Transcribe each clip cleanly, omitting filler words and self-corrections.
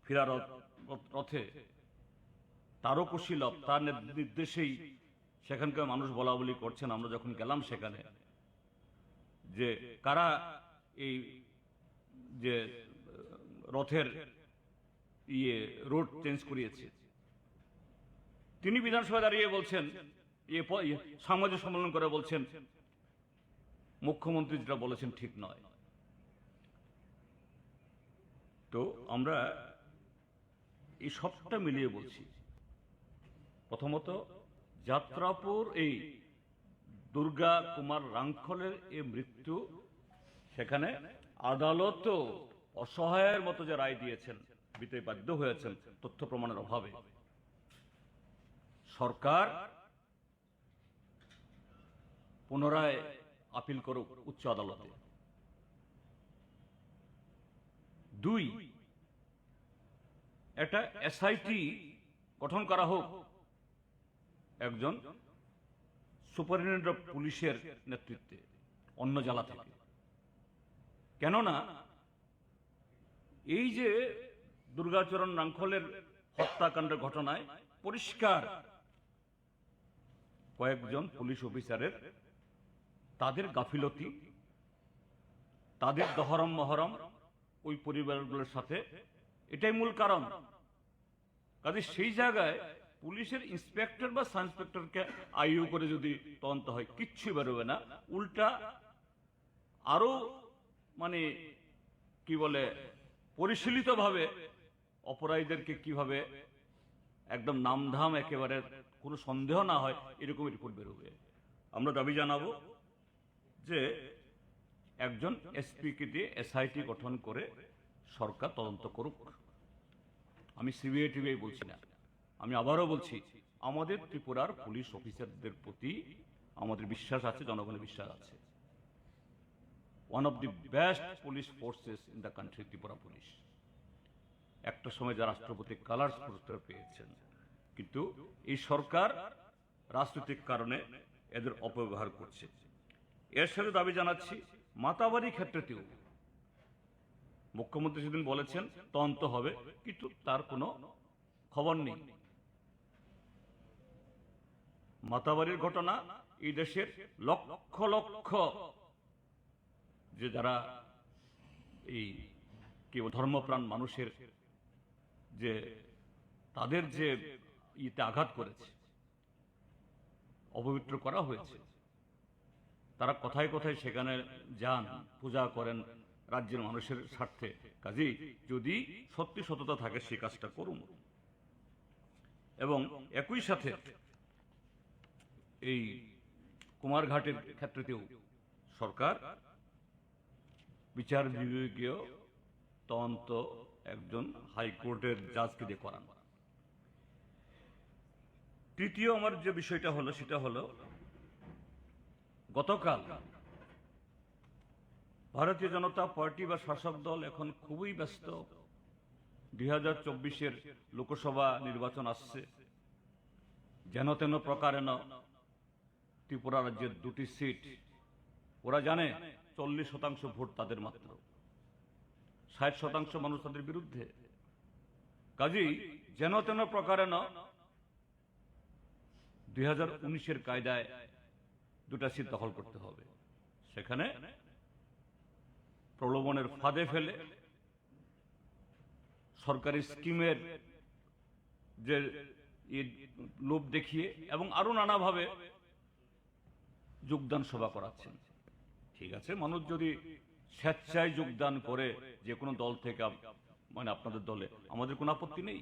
ফিরার রথে তারকশীলভ তার নির্দেশেই সেখানকার মানুষ বলা বলি করছেন। আমরা যখন গেলাম সেখানে, যে কারা এই যে রথের রুট চেঞ্জ করিয়েছে, তিনি বিধানসভায় দাঁড়িয়ে বলছেন, সাংবাদিক সম্মেলন করে বলছেন, মুখ্যমন্ত্রী যেটা বলেছেন ঠিক নয়। তো আমরা এই সবটা মিলিয়ে বলছি, প্রথমত যাত্রাপুর এই দুর্গা কুমার রাঙ্খলের এই মৃত্যু, সেখানে আদালত অসহায়ের মতো যে রায় দিয়েছেন, দিতে বাধ্য হয়েছেন তথ্য প্রমাণের অভাবে। সরকার পুনরায় আপিল করুক উচ্চ আদালতে। 2, একটা এসআইটি গঠন করা হোক একজন সুপারিনটেন্ডেন্ট অফ পুলিশের নেতৃত্বে, অন্য জেলা থেকে। কেননা এই যে দুর্গাচরণ রাঙ্খলের হত্যাকাণ্ডের ঘটনায় পরিষ্কার কয়েকজন পুলিশ অফিসারের তাদের গাফিলতি, তাদের দহরম মহরম ওই পরিবারগুলোর সাথে, এটাই মূল কারণ। কাজে সেই জায়গায় পুলিশের ইন্সপেক্টর বা সাব ইন্সপেক্টরকে আইইউ করে যদি তদন্ত হয়, কিচ্ছু বেরোবে না। উল্টা আরো মানে কি বলে পরিশীলিতভাবে অপরাধীদেরকে কিভাবে একদম নামধাম একেবারে কোনো সন্দেহ না হয় এরকম রিপোর্ট বেরোবে। আমরা দাবি জানাবো যে একজন এসপিকে দিয়ে এসআইটি গঠন করে সরকার তদন্ত করুক। আমি সিবিআই টিবিআই বলছি না, আমি আবারও বলছি, আমাদের ত্রিপুরার পুলিশ অফিসারদের প্রতি আমাদের বিশ্বাস আছে, জনগণের বিশ্বাস আছে। One of the best police forces in the country Tripura police. একটা সময় যা রাষ্ট্রপতি কালার্স পুরস্কার পেয়েছেন, কিন্তু এই সরকার রাজনৈতিক কারণে এদের অপব্যবহার করছে। এর সাথে দাবি জানাচ্ছি, মাতাবাড়ি ক্ষেত্রেতেও মুখ্যমন্ত্রী সেদিন বলেছেন তদন্ত হবে, কিন্তু তার কোনো খবর নেই। মাতাবাড়ির ঘটনা এই দেশের লক্ষ লক্ষ যে যারা এই কি ধর্মপ্রাণ মানুষের যে তাদের যে ইতে আঘাত করেছে, অপবিত্র করা হয়েছে, তারা কোথায় কোথায় সেখানে যান, পূজা করেন রাজ্যের মানুষের স্বার্থে। কাজেই যদি সত্যি সততা থাকে সে কাজটা করুন। এবং একই সাথে এই কুমারঘাটের ক্ষেত্রেতেও সরকার বিচার বিভাগীয় তদন্ত একজন হাইকোর্টের জাজকে দিয়ে করান। তৃতীয় আমার যে বিষয়টা হলো সেটা হলো, গতকাল ভারতীয় জনতা পার্টি বা শাসক দল এখন খুবই ব্যস্ত। 2024-এর লোকসভা নির্বাচন আসছে। যেন তেন প্রকারেণ ত্রিপুরা রাজ্যের 2টি সিট, ওরা জানে 40% ভোট তাদের মাত্র, 60% মানুষ তাদের বিরুদ্ধে। কাজেই যেন তেন প্রকারেণ 2019-এর কায়দায় 2টা সিট দখল করতে হবে। সেখানে প্রলোভনের ফাঁদে ফেলে সরকারি স্কিমের যে লোভ দেখিয়ে এবং আরো নানাভাবে যোগদান সভা করাচ্ছেন। ঠিক আছে, মানুষ যদি স্বেচ্ছায় যোগদান করে যে কোনো দল থেকে, মানে আপনাদের দলে, আমাদের কোনো আপত্তি নেই।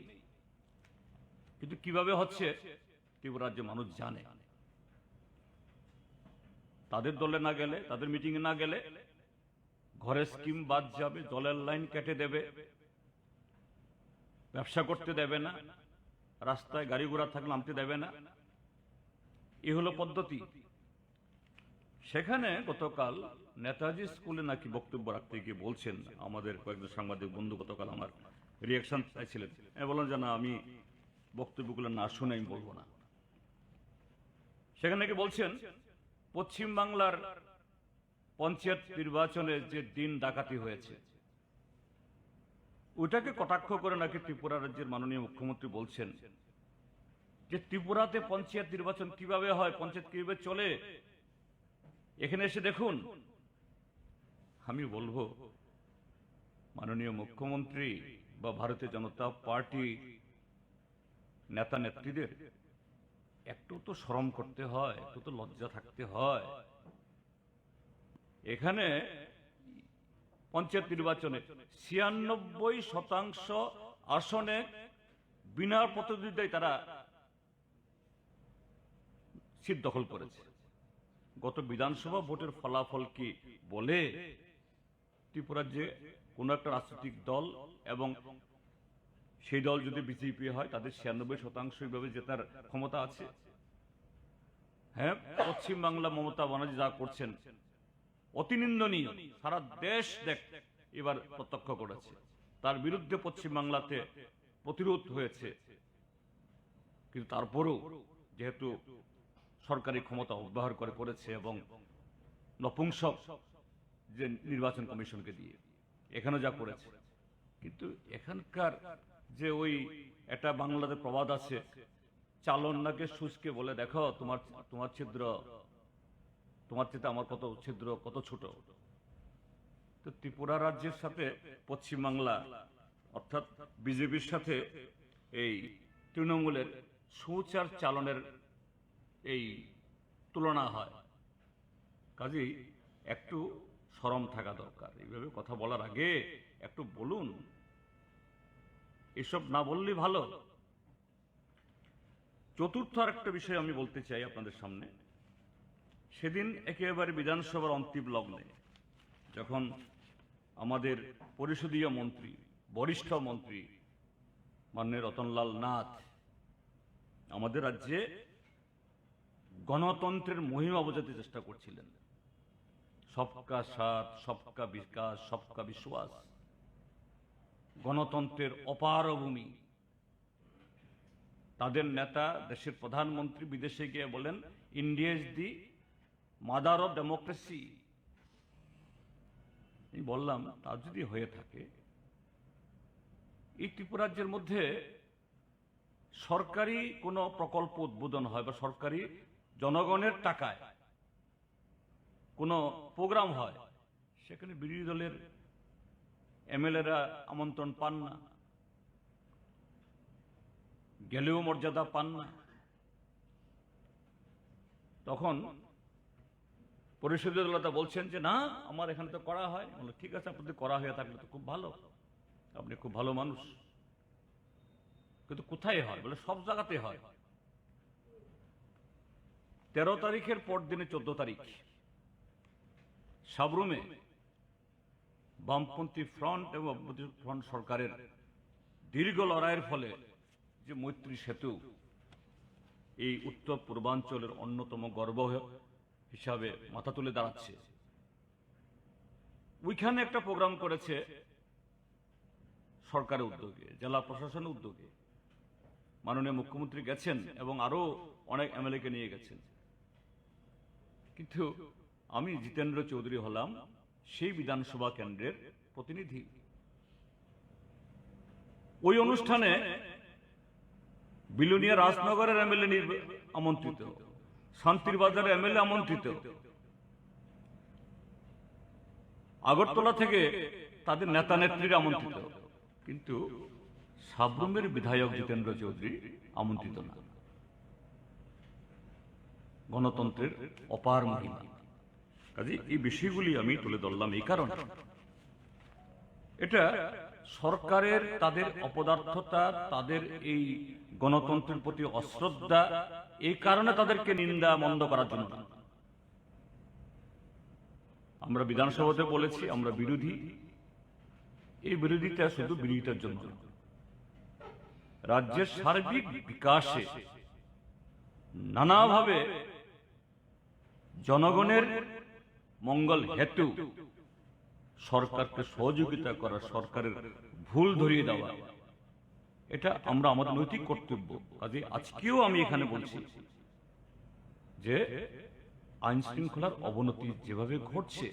কিন্তু কিভাবে হচ্ছে ত্রিপুরা রাজ্যে মানুষ জানে। তাদের দলে না গেলে, তাদের মিটিংয়ে না গেলে ঘরের স্কিম বাদ যাবে, জলের লাইন কেটে দেবে, ব্যবসা করতে দেবে না, রাস্তায় গাড়ি ঘোড়া থাকলে নামতে দেবে না। এই হলো পদ্ধতি। সেখানে গতকাল নেতাজি স্কুলে নাকি বক্তব্য রাখতে গিয়ে বলছেন, আমাদের কয়েকজন সাংবাদিক বন্ধু গতকাল আমার রিয়াকশন চাইছিলেন। আমি বললাম যে না, আমি বক্তব্যগুলো না শুনে আমি বলবো না। সেখানে নাকি বলছেন পশ্চিম বাংলার পঞ্চায়েত নির্বাচনে যে দিন ডাকাতি হয়েছে, ওইটাকে কটাক্ষ করে নাকি ত্রিপুরা রাজ্যের মাননীয় মুখ্যমন্ত্রী বলছেন যে ত্রিপুরাতে পঞ্চায়েত নির্বাচন কিভাবে হয়, পঞ্চায়েত কিভাবে চলে, এখানে এসে দেখুন। আমি বলবো মাননীয় মুখ্যমন্ত্রী বা ভারতীয় জনতা পার্টি নেতা নেত্রীদের একটু তো শরম করতে হয়, একটু তো লজ্জা থাকতে হয়। এখানে পঞ্চায়েত নির্বাচনে 96% আসনে বিনা প্রতিদ্বন্দ্বিতায় তারা সিট দখল করেছে। গত বিধানসভা ভোটের ফলাফল কি বলে ত্রিপুরার যে কোন একটা রাজনৈতিক দল এবং সেই দল যদি বিজেপি হয় তাদের 96% এইভাবে জেতার ক্ষমতা আছে? হ্যাঁ, পশ্চিম বাংলা মমতা ব্যানার্জি যা করছেন অতি নিন্দনীয়। সারা দেশ এবার প্রত্যক্ষ করেছে, তার বিরুদ্ধে পশ্চিম বাংলাতে প্রতিরোধ হয়েছে। কিন্তু তারপরেও যেহেতু সরকারি ক্ষমতা অব্যবহার করেছে এবং নপুংসক যে নির্বাচন কমিশনকে দিয়ে এখানে যা করেছে, কিন্তু এখানকার যে ওই একটা বাংলাতে প্রবাদ আছে, চালন নাকে সুচকে বলে দেখো তোমার ছিদ্র, তোমার চেয়ে আমার কত ছিদ্র, কত ছোট। তো ত্রিপুরা রাজ্যের সাথে পশ্চিমবাংলা অর্থাৎ বিজেপির সাথে এই তৃণমূলের সুচ আর চালনের এই তুলনা হয়। কাজেই একটু শরম থাকা দরকার। এইভাবে কথা বলার আগে একটু বলুন, এসব না বললেই ভালো। চতুর্থ আর একটা বিষয় আমি বলতে চাই আপনাদের সামনে। সেদিন একেবারে বিধানসভার অন্তিম লগ্নে যখন আমাদের পরিষদীয় মন্ত্রী, বরিষ্ঠ মন্ত্রী মাননীয় রতনলাল নাথ আমাদের রাজ্যে গণতন্ত্রের মহিমা বোঝাতে চেষ্টা করছিলেন, সবকা সাথ, সবকা বিকাশ, সবকা বিশ্বাস, গণতন্ত্রের অপার ভূমি। তাদের নেতা দেশের প্রধানমন্ত্রী বিদেশে গিয়ে বলেন India is the mother of democracy. আমি বললাম তা যদি হয়ে থাকে, এই ত্রিপুরা রাজ্যের মধ্যে সরকারি কোনো প্রকল্প উদ্বোধন হয় বা সরকারি জনগণের টাকায় কোনো প্রোগ্রাম হয়, সেখানে বিরোধী দলের এমএলএরা আমন্ত্রণ পান না, গেলেও মর্যাদা পান না। তখন পরিষদীয় দলতা বলছেন যে না, আমার এখানে তো করা হয়। বললো ঠিক আছে, আপনাদের করা হয়ে থাকলে তো খুব ভালো, আপনি খুব ভালো মানুষ, কিন্তু কোথায় হয়? বলে সব জায়গাতে হয়। 13 তারিখের পর দিনে 14 তারিখ সাবরুমে বামপন্থী ফ্রন্ট এবং বামপন্থী ফ্রন্ট সরকারের দীর্ঘ লড়াইয়ের ফলে যে মৈত্রী সেতু এই উত্তর পূর্বাঞ্চলের অন্যতম গর্ব হিসাবে মাথা তুলে দাঁড়াচ্ছে, ওইখানে একটা প্রোগ্রাম করেছে সরকারের উদ্যোগে, জেলা প্রশাসনের উদ্যোগে। মাননীয় মুখ্যমন্ত্রী গেছেন এবং আরো অনেক এমএলএ কে নিয়ে গেছেন। কিন্তু আমি জিতেন্দ্র চৌধুরী হলাম সেই বিধানসভা কেন্দ্রের প্রতিনিধি। ওই অনুষ্ঠানে বিলুনিয়া রাজনগরের এমএলএ আমন্ত্রিত, শান্তির বাজারের এমএলএ আমন্ত্রিত, আগরতলা থেকে তাদের নেতা নেত্রীরা আমন্ত্রিত, কিন্তু সাবরুমের বিধায়ক জিতেন্দ্র চৌধুরী আমন্ত্রিত না। গণতন্ত্রের অপার মহিমা। কাজে এই বিষয়গুলি আমি তুলে ধরলাম এই কারণে, এটা সরকারের তাদের অপদার্থতা, তাদের এই গণতন্ত্রের প্রতি অশ্রদ্ধা, এই কারণে তাদেরকে নিন্দা মন্দ করার জন্য। আমরা বিধানসভাতে বলেছি আমরা বিরোধী, এই বিরোধিতা শুধু বিরোধিতার জন্য। রাজ্যের সার্বিক বিকাশে নানাভাবে জনগণের মঙ্গল হেতু সরকারকে সহযোগিতা করা, সরকারের ভুল ধরিয়ে দেওয়া, এটা আমরা আমাদের নৈতিক কর্তব্য। কাজে আজকেও আমি এখানে বলছি যে আইন শৃঙ্খলার অবনতি যেভাবে ঘটছে,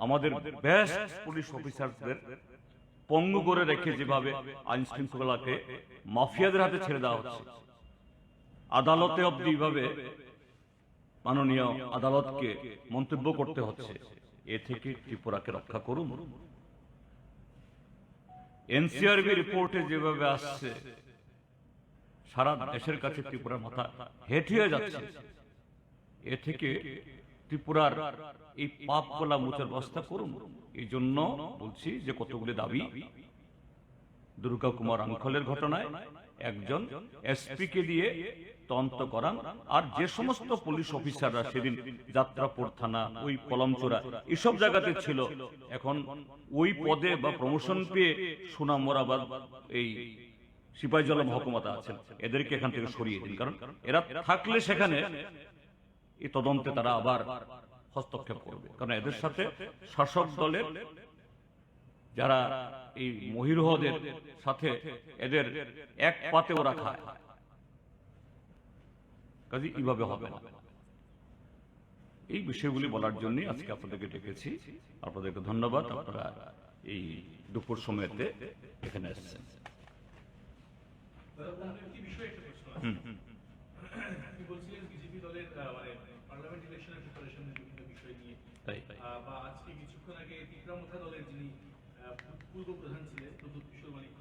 আমাদের বেস্ট পুলিশ অফিসারদের পঙ্গু করে রেখে যেভাবে আইন শৃঙ্খলাকে মাফিয়াদের হাতে ছেড়ে দেওয়া হচ্ছে, আদালতে অব্দি এইভাবে মাননীয় আদালতকে মন্তব্য করতে হচ্ছে, এ থেকে ত্রিপুরাকে রক্ষা করুন। এনসিআরবি রিপোর্টে যেভাবে আসছে, সারা দেশের কাছে ত্রিপুরার মাথা হেঁট হয়ে যাচ্ছে। এ থেকে ত্রিপুরার এই পাপ গলা মুচার ব্যবস্থা করুন। এই জন্য বলছি যে কতগুলি দাবি, দুর্গা কুমার আঙ্কলের ঘটনায় একজন এসপি কে দিয়ে তদন্ত করান, আর যে সমস্ত পুলিশ অফিসাররা সেদিন যাত্রাপুর থানা, ওই কলমচোরা এসব জায়গাতে ছিল, এখন ওই পদে বা প্রমোশন পেয়ে সুনামরাবাদ এই সিপাহীজলা মহকুমাতে আছেন, এদেরকে এখান থেকে সরিয়ে দিন। কারণ এরা থাকলে সেখানে এই তদন্তে তারা আবার হস্তক্ষেপ করবে। কারণ এদের সাথে শাসক দলের যারা এই মহিরুহদের সাথে এদের এক পাতে ওরা খায়, কাজে এইভাবে হবে না। এই বিষয়গুলি বলার জন্য আজকে আপনাদেরকে ডেকেছি। আপনাদেরকে ধন্যবাদ, আপনারা এই দুপুর সময়তে এখানে এসেছেন। বিজেপি দলের পার্লামেন্ট ইলেকশনের প্রিপারেশনের বিভিন্ন বিষয় নিয়ে, বা আজকে কিছুক্ষণ আগে ত্রিপুরা দলের যিনি পূর্ব প্রধান ছিলেন প্রদ্যুৎ কিশোর মানিক,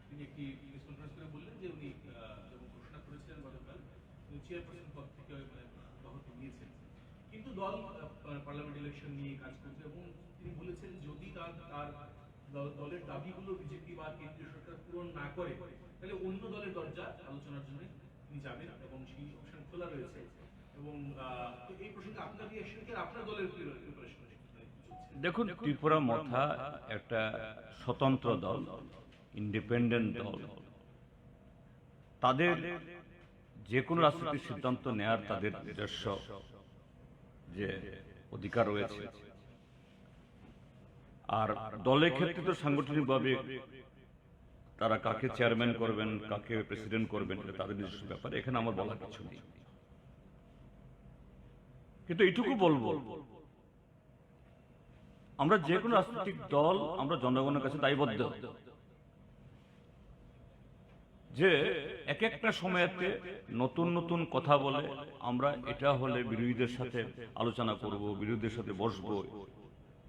তিনি একটি প্রেস কনফারেন্স করে বললেন যে উনি যেমন ঘোষণা করেছিলেন গতকাল চেয়ারপারসন পদ থেকে দখল নিয়েছেন, কিন্তু দল পার্লামেন্ট ইলেকশন নিয়ে কাজ করছে এবং তিনি বলেছেন যদি তার দলের দাবিগুলো বিজেপি বা কেন্দ্রীয় সরকার পূরণ না করে তাহলে অন্য দলের দরজা আলোচনার জন্য তিনি যাবেন এবং সেই অপশন খোলা রয়েছে। এবং এই প্রসঙ্গে আপনার রিঅ্যাকশন কি, আপনার দলের প্রিপারেশন? দেখুন, ত্রিপুরা মথা একটা স্বতন্ত্র দল, ইন্ডিপেন্ডেন্ট দল, তাদের যে কোনো রাজনৈতিক সিদ্ধান্ত নেয়ার তাদের নিজস্ব যে অধিকার রয়েছে। আর দলের ক্ষেত্রে তো সাংগঠনিকভাবে তারা কাকে চেয়ারম্যান করবেন, কাকে প্রেসিডেন্ট করবেন, এটা তাদের নিজস্ব ব্যাপার, এখানে আমার বলার কিছু নেই। কিন্তু এইটুকু বলবো, আমরা যে কোনো রাজনৈতিক দল আমরা জনগণের কাছে দায়বদ্ধ যে এক একটা সময়তে নতুন নতুন কথা বলে আমরা এটা হলে বিরোধীদের সাথে আলোচনা করব, বিরোধীদের সাথে বসবো,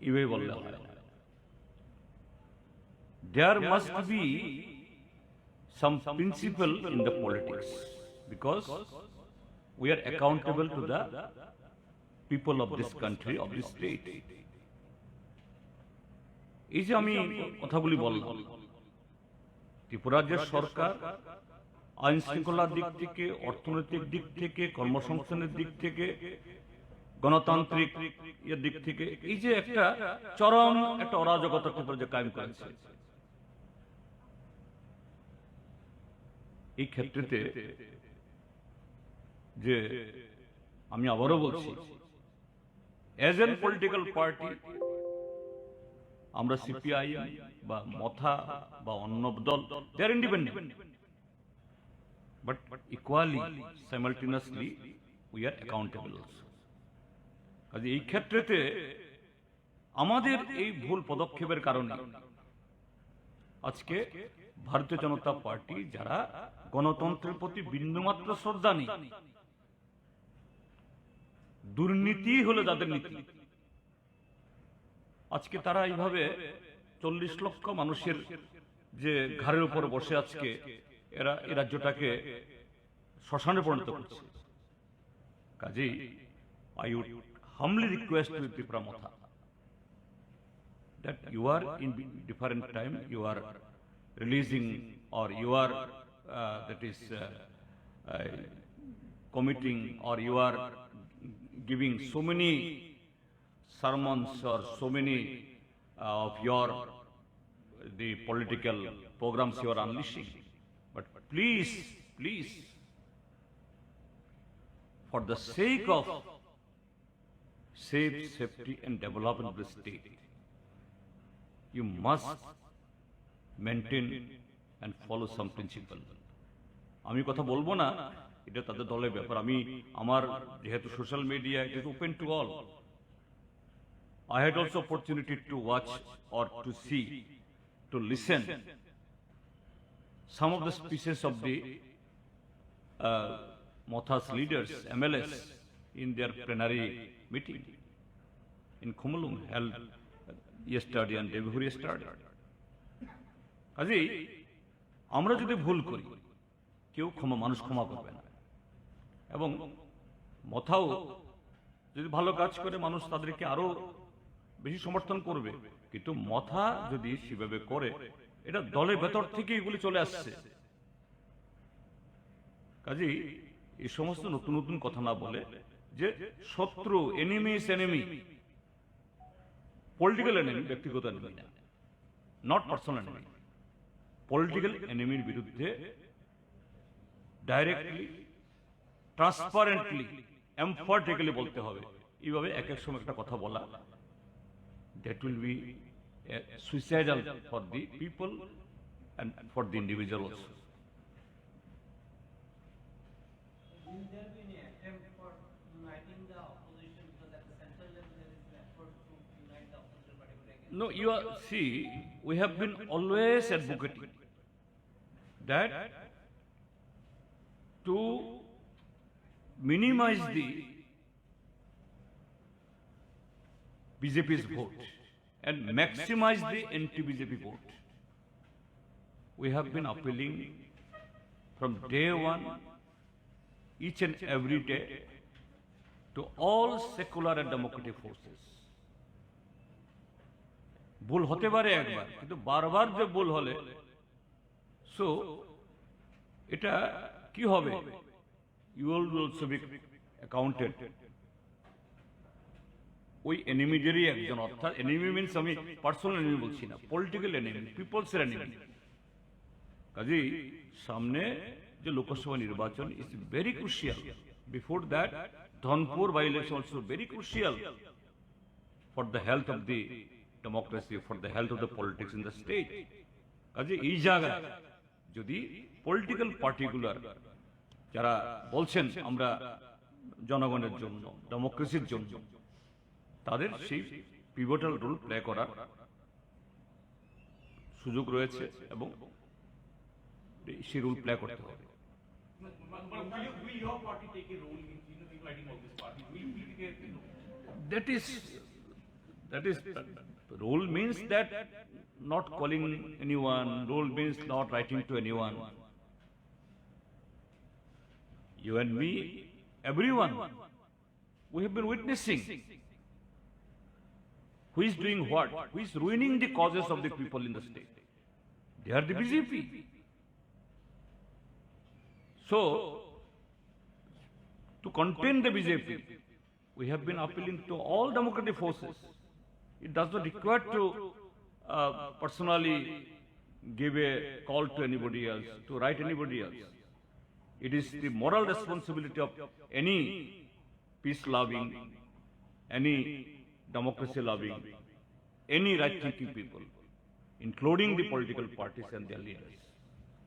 এইভাবে বললে হয় না। There must be some principle in the politics because we are accountable to the people of this country, of this state. এই যে আমি কথাগুলি বললাম, ত্রিপুরার যে সরকার আইন শৃঙ্খলার দিক থেকে, অর্থনৈতিক দিক থেকে, কর্মসংস্থানের দিক থেকে, গণতান্ত্রিক এর দিক থেকে এই যে একটা চরম একটা অরাজকতা ত্রিপুরা যে কায়েম করেছে, এই ক্ষেত্রেতে যে আমি আবারও বলছি, এজ এন পলিটিক্যাল পার্টি আমরা সিপিআইএম বা মথা বা অন্য দল, they are independent, but equally simultaneously we are accountable also. কাজে এই ক্ষেত্রেতে আমাদের এই ভুল পদক্ষেপের কারণে আজকে ভারতীয় জনতা পার্টি, যারা গণতন্ত্রের প্রতি বিন্দুমাত্র শ্রদ্ধা নেই, দুর্নীতি হলো যাদের নীতি, আজকে তারা এইভাবে 40 লক্ষ মানুষের যে ঘাড়ের উপর বসে আজকে এরা এই রাজ্যটাকে শ্মশানে পরিণত করছে। কাজেই I would humbly request to Tripura Motha that you are in different time, you are releasing or you are that is committing or you are giving so many sermons or so many of your the political programs you are unleashing, but please for the sake of safe, safety and development of the state, you must maintain and follow some principle. আমি কথা বলবো না, এটা তাদের দলের ব্যাপার। আমি আমার যেহেতু social media it is open to all, I had also opportunity to watch or to see to listen some of the speeches of the Motha's leaders, MLS, in their plenary meeting in Kumulum held yesterday and day before yesterday. কাজেই আমরা যদি ভুল করি কেউ মানুষ ক্ষমা করবে না, এবং মথাও যদি ভালো কাজ করে মানুষ তাদেরকে আরো বেশি সমর্থন করবে, কিন্তু মথা যদি সেভাবে করে এটা দলের ভেতর থেকে এগুলি চলে আসছে। কাজেই এই সমস্ত নতুন নতুন কথা না বলে যে শত্রু, enemy is enemy, political enemy, ব্যক্তিগত এনিমি না, নট পার্সোনাল এনিমি, পলিটিক্যাল এনিমির বিরুদ্ধে ডাইরেক্টলি, ট্রান্সপারেন্টলি, এমফাটিক্যালি বলতে হবে। এইভাবে এক এক সময় একটা কথা বলা, that will be suicidal for the people and for the individual also. Will there be any attempt for uniting the opposition, because at the central level there is an effort to unite the opposition party against? No, you are, see, we have been always advocating that to minimize the BJP's vote and maximize the anti-BJP vote. We have been appealing from day one, each and every day, to all secular and democratic forces. ভুল হতে পারে একবার, কিন্তু বারবার যে ভুল হলে so এটা কি হবে, you will also be accounted. ওই এনিমিদেরই একজন, অর্থাৎ এনিমি মিনস আমি পার্সোনাল এনিমি বলছি না, পলিটিক্যাল এনিমি, পিপলস এনিমি। কাজেই সামনে যে লোকসভা নির্বাচন is very crucial. Before that Dhanpur by election also very crucial for the health of the democracy, for the health of the politics in the state. কাজে এই জায়গায় যদি পলিটিক্যাল পার্টিকুলার যারা বলছেন আমরা জনগণের জন্য, ডেমোক্রেসির জন্য, তাদের সেই পিভটাল রোল প্লে করার সুযোগ রয়েছে এবং সেই রোল প্লে করতে হবে। Will your party take a role in uniting all these parties? Will you take a role? That is role means that not calling anyone, role means not writing to anyone. You and me, everyone, we have been witnessing who is doing what, who is ruining the causes of the people in the state. They are the BJP. So, to contain the BJP, we have been appealing to all democratic forces. It does not require to personally give a call to anybody else, to write anybody else. It is the moral responsibility of any peace-loving, any democracy-loving, any right-thinking people, including the political parties and their leaders.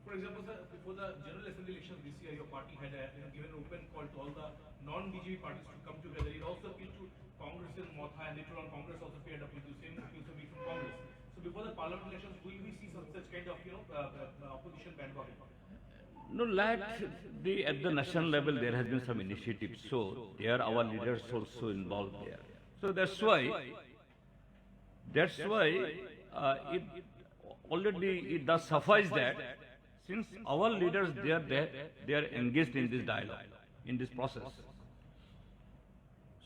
For example, sir, before the General Assembly election this year, your party had given an open call to all the non-BJP parties to come together. It also appealed to Congress and Motha, and later on Congress also paired up with the same appeals from Congress. So before the parliament elections, will we see such kind of opposition bandwagon? No, at the national level there has been some initiatives, so there our leaders also involved there. So that's why it does suffice that since our leaders they are engaged in this dialogue, in this process.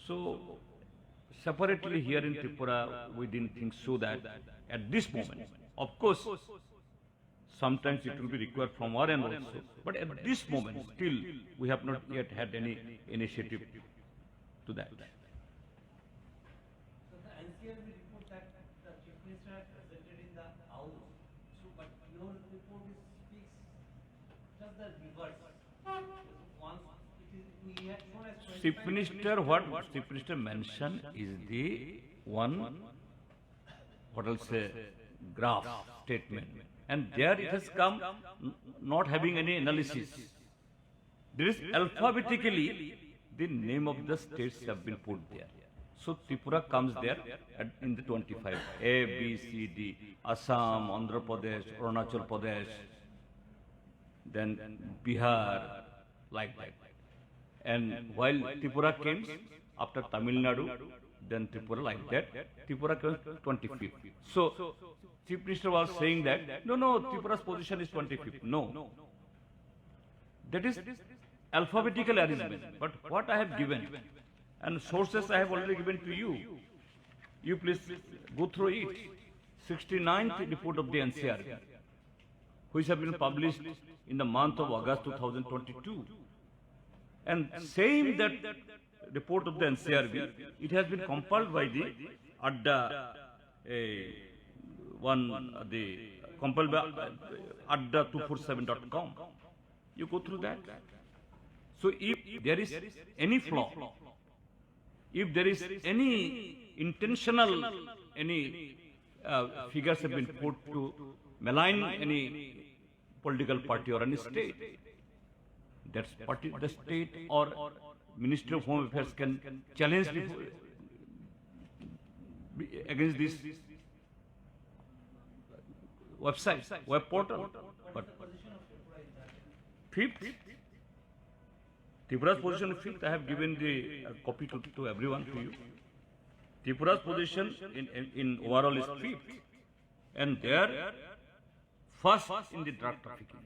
So separately here in Tripura we didn't think so that at this moment, of course sometimes it will be required from our end also, but at this moment still we have not yet had any initiative to that. So the NCRB report that the Chief Minister had presented in the House, so but your report speaks just the reverse. Once it is, we had shown as Chief Minister, what Chief Minister mentioned is the one, what I'll say, graph statement, and there it has come not having any analysis. There is alphabetically the name of the states have been put there. So Tripura comes there in the 25. A, B, C, D. Assam, Andhra Pradesh, Arunachal Pradesh, then Bihar, like that. And while Tripura came after Tamil Nadu, then Tripura like that. Tripura came 25th. So Chief Minister was saying that, no, Tripura's position is 25th. No. That is alphabetical arrangement. But what I have given, and sources I have already given to you. You please go through it. 69th report of the NCRB, which have been published in the month of August 2022. And saying that report of the NCRB, it has been compiled by the Adda, compiled by adda247.com. You go through that. So if there is any flaw, if there is any intentional, any figures have been put to malign any political party or any state, that's party, the state or Ministry of Home Affairs can challenge against this website, web portal. But fifth, Tripura's position fifth, I have given the copy to everyone, to you. Tripura's position in overall is fifth, and they are first in the drug trafficking.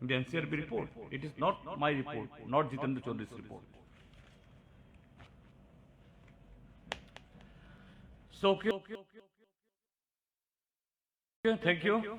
In the NCRB report, it is not my report, not Jitendra Chaudhary's report. So, okay. Thank you.